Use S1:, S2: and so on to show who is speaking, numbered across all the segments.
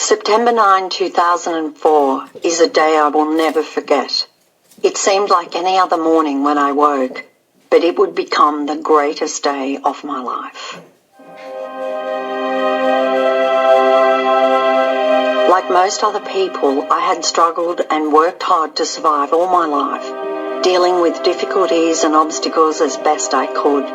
S1: September 2004 is a day I will never forget. It seemed like any other morning when I woke, but it would become the greatest day of my life. Like most other people, I had struggled and worked hard to survive all my life, dealing with difficulties and obstacles as best I could.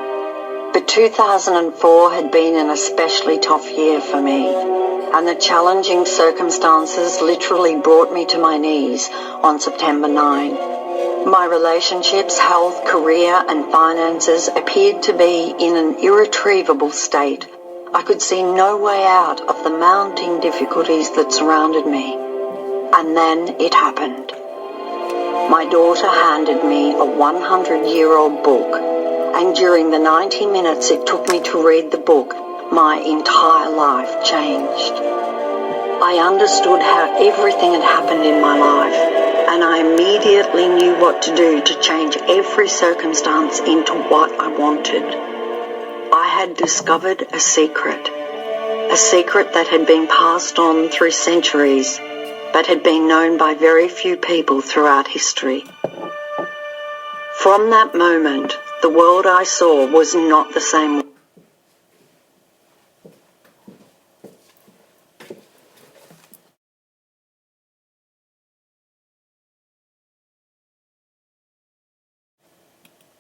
S1: But 2004 had been an especially tough year for me, and the challenging circumstances literally brought me to my knees on September 9. My relationships, health, career and finances appeared to be in an irretrievable state. I could see no way out of the mounting difficulties that surrounded me. And then it happened. My daughter handed me a 100-year-old book, and during the 90 minutes it took me to read the book, my entire life changed. I understood how everything had happened in my life, and I immediately knew what to do to change every circumstance into what I wanted. I had discovered a secret that had been passed on through centuries, but had been known by very few people throughout history. From that moment, the world I saw was not the same.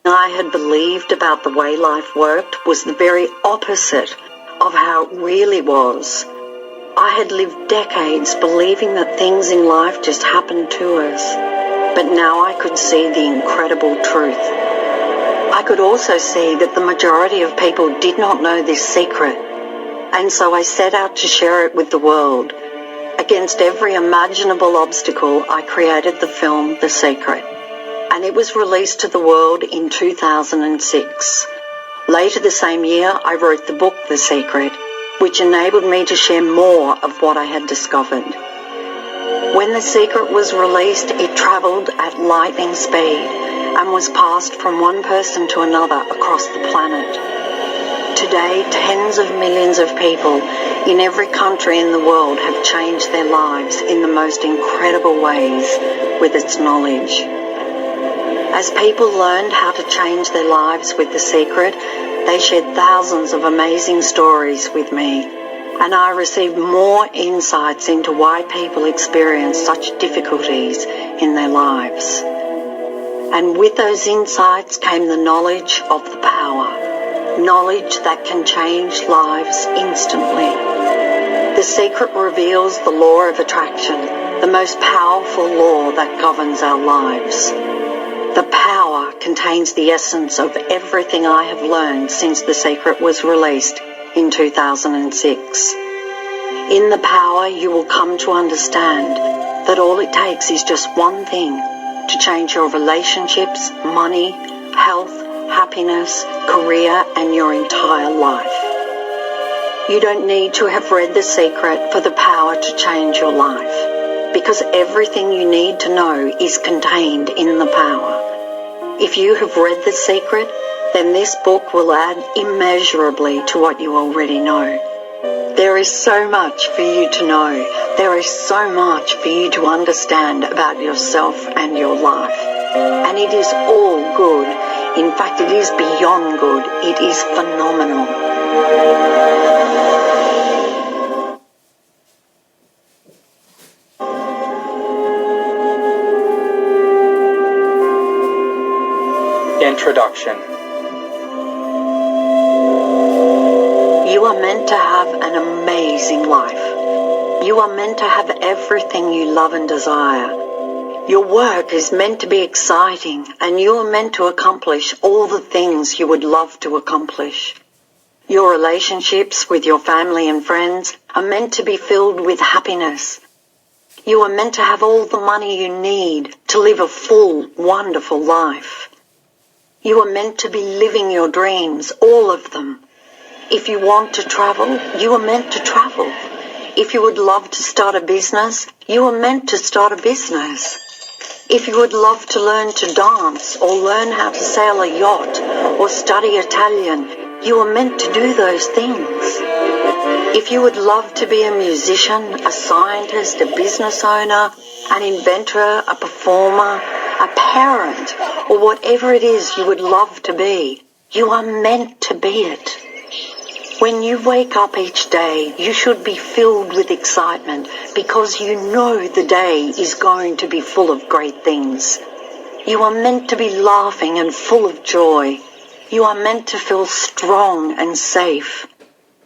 S1: I had believed about the way life worked was the very opposite of how it really was. I had lived decades believing that things in life just happened to us, but now I could see the incredible truth. I could also see that the majority of people did not know this secret, and so I set out to share it with the world. Against every imaginable obstacle, I created the film The Secret, and it was released to the world in 2006. Later the same year, I wrote the book The Secret, which enabled me to share more of what I had discovered. When The Secret was released, it traveled at lightning speed and was passed from one person to another across the planet. Today, tens of millions of people in every country in the world have changed their lives in the most incredible ways with its knowledge. As people learned how to change their lives with The Secret, they shared thousands of amazing stories with me, and I received more insights into why people experience such difficulties in their lives. And with those insights came the knowledge of the power, knowledge that can change lives instantly. The Secret reveals the law of attraction, the most powerful law that governs our lives. The power contains the essence of everything I have learned since The Secret was released in 2006. In the power, you will come to understand that all it takes is just one thing to change your relationships, money, health, happiness, career, and your entire life. You don't need to have read The Secret for the power to change your life, because everything you need to know is contained in the power. If you have read The Secret, then this book will add immeasurably to what you already know. There is so much for you to know. There is so much for you to understand about yourself and your life. And it is all good. In fact, it is beyond good. It is phenomenal.
S2: Introduction.
S1: You are meant to have an amazing life. You are meant to have everything you love and desire. Your work is meant to be exciting, and you are meant to accomplish all the things you would love to accomplish. Your relationships with your family and friends are meant to be filled with happiness. You are meant to have all the money you need to live a full, wonderful life. You are meant to be living your dreams, all of them. If you want to travel, you are meant to travel. If you would love to start a business, you are meant to start a business. If you would love to learn to dance or learn how to sail a yacht or study Italian, you are meant to do those things. If you would love to be a musician, a scientist, a business owner, an inventor, a performer, a parent, or whatever it is you would love to be, you are meant to be it. When you wake up each day, you should be filled with excitement because you know the day is going to be full of great things. You are meant to be laughing and full of joy. You are meant to feel strong and safe.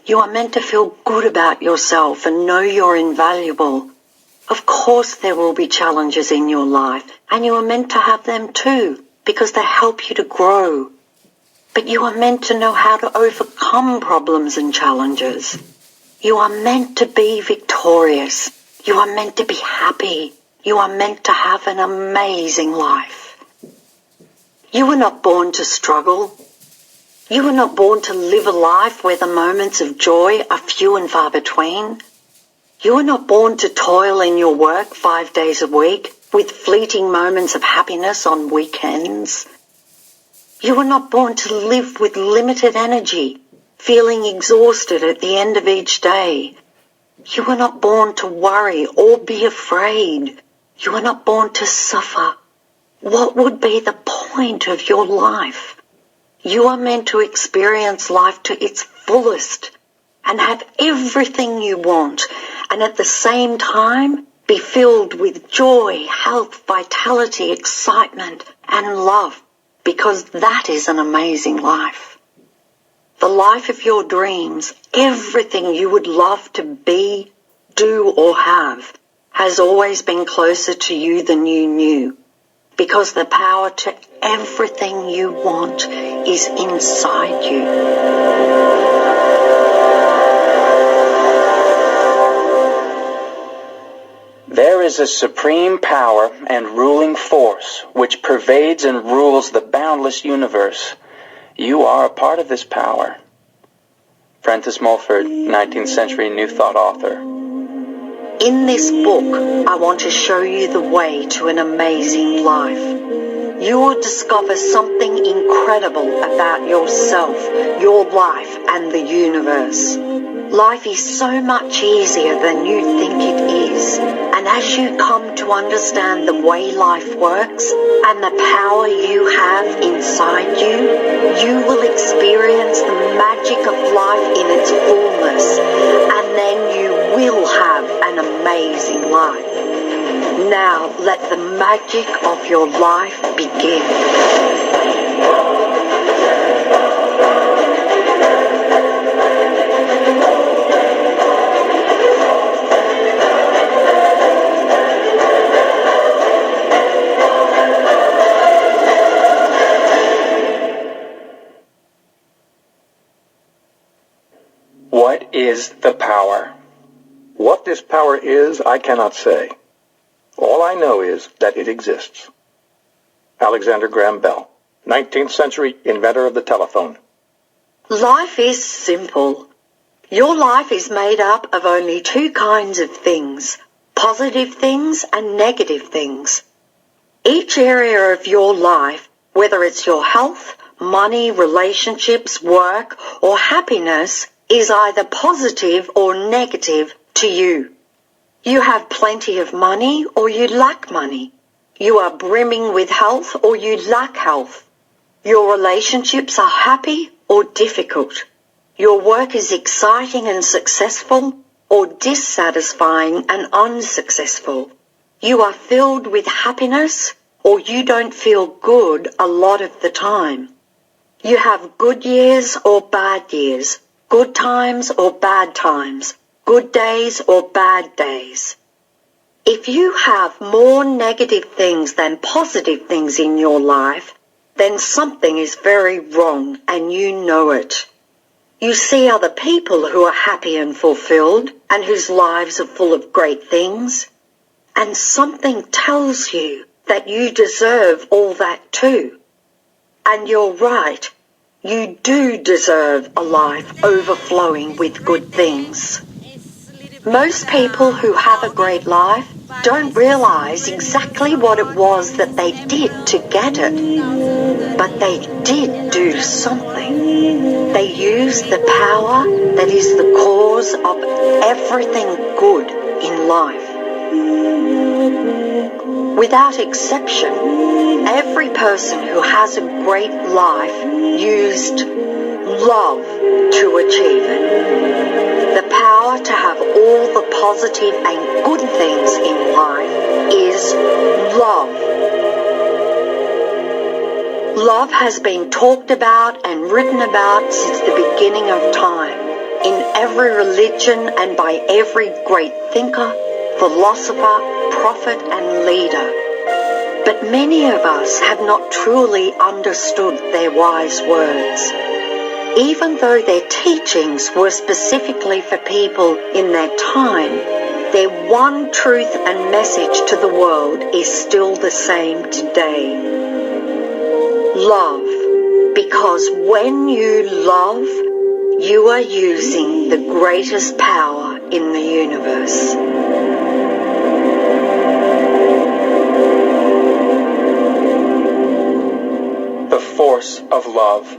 S1: You are meant to feel good about yourself and know you're invaluable. Of course there will be challenges in your life, and you are meant to have them too, because they help you to grow. But you are meant to know how to overcome problems and challenges. You are meant to be victorious. You are meant to be happy. You are meant to have an amazing life. You were not born to struggle. You were not born to live a life where the moments of joy are few and far between. You were not born to toil in your work 5 days a week with fleeting moments of happiness on weekends. You were not born to live with limited energy, feeling exhausted at the end of each day. You were not born to worry or be afraid. You were not born to suffer. What would be the point of your life? You are meant to experience life to its fullest and have everything you want, and at the same time be filled with joy, health, vitality, excitement, and love, because that is an amazing life. The life of your dreams, everything you would love to be, do, or have, has always been closer to you than you knew, because the power to everything you want is inside you.
S2: There is a supreme power and ruling force which pervades and rules the boundless universe. You are a part of this power. Francis Mulford, 19th century New Thought author.
S1: In this book, I want to show you the way to an amazing life. You will discover something incredible about yourself, your life, and the universe. Life is so much easier than you think it is. And as you come to understand the way life works and the power you have inside you, you will experience the magic of life in its fullness, and then you will have an amazing life. Now let the magic of your life begin.
S2: What is the power?
S3: What this power is, I cannot say. All I know is that it exists. Alexander Graham Bell, 19th century inventor of the telephone.
S1: Life is simple. Your life is made up of only two kinds of things, positive things and negative things. Each area of your life, whether it's your health, money, relationships, work, or happiness, is either positive or negative to you. You have plenty of money or you lack money. You are brimming with health or you lack health. Your relationships are happy or difficult. Your work is exciting and successful or dissatisfying and unsuccessful. You are filled with happiness or you don't feel good a lot of the time. You have good years or bad years, good times or bad times, good days or bad days. If you have more negative things than positive things in your life, then something is very wrong and you know it. You see other people who are happy and fulfilled and whose lives are full of great things, and something tells you that you deserve all that too. And you're right, you do deserve a life overflowing with good things. Most people who have a great life don't realize exactly what it was that they did to get it, but they did do something. They used the power that is the cause of everything good in life. Without exception, every person who has a great life used love to achieve it. The power to have all the positive and good things in life is love. Love has been talked about and written about since the beginning of time, in every religion and by every great thinker, philosopher, prophet and leader. But many of us have not truly understood their wise words. Even though their teachings were specifically for people in their time, their one truth and message to the world is still the same today. Love. Because when you love, you are using the greatest power in the universe.
S2: The force of love.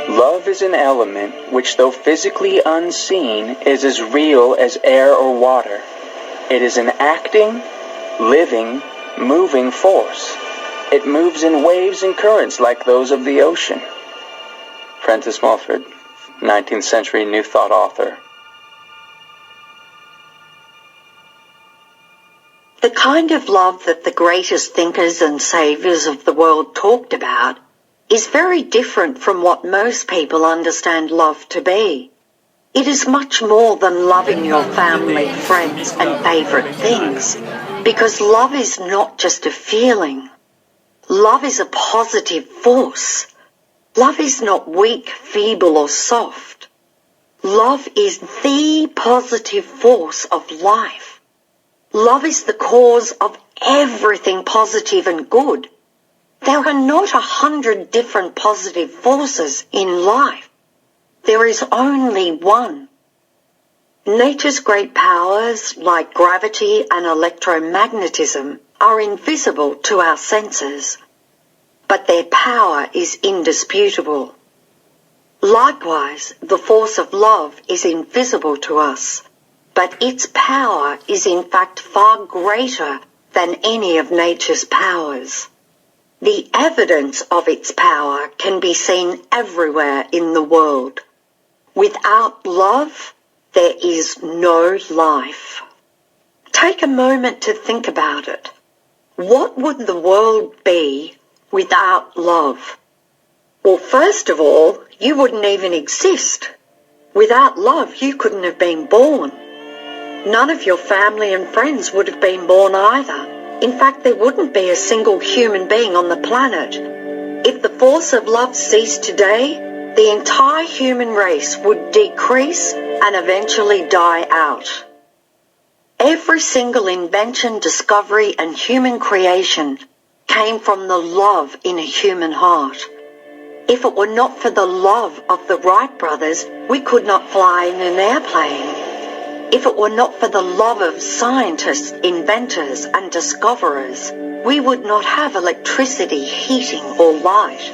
S2: Love is an element which, though physically unseen, is as real as air or water. It is an acting, living, moving force. It moves in waves and currents like those of the ocean. Francis Mulford, 19th century New Thought author.
S1: The kind of love that the greatest thinkers and saviors of the world talked about is very different from what most people understand love to be. It is much more than loving your family, friends, and favorite things, because love is not just a feeling. Love is a positive force. Love is not weak, feeble, or soft. Love is the positive force of life. Love is the cause of everything positive and good. There are not 100 different positive forces in life. There is only one. Nature's great powers, like gravity and electromagnetism, are invisible to our senses, but their power is indisputable. Likewise, the force of love is invisible to us, but its power is in fact far greater than any of nature's powers. The evidence of its power can be seen everywhere in the world. Without love, there is no life. Take a moment to think about it. What would the world be without love? Well, first of all, you wouldn't even exist. Without love, you couldn't have been born. None of your family and friends would have been born either. In fact, there wouldn't be a single human being on the planet. If the force of love ceased today, the entire human race would decrease and eventually die out. Every single invention, discovery, and human creation came from the love in a human heart. If it were not for the love of the Wright brothers, we could not fly in an airplane. If it were not for the love of scientists, inventors, and discoverers, we would not have electricity, heating, or light.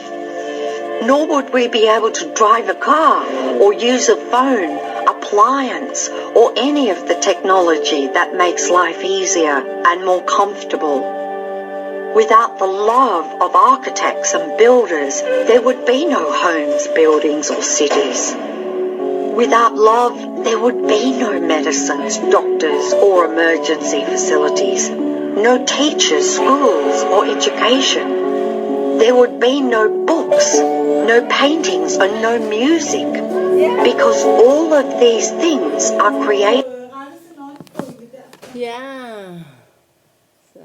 S1: Nor would we be able to drive a car or use a phone, appliance, or any of the technology that makes life easier and more comfortable. Without the love of architects and builders, there would be no homes, buildings, or cities. Without love, there would be no medicines, doctors, or emergency facilities, no teachers, schools, or education. There would be no books, no paintings, and no music, because all of these things are created.
S4: Yeah.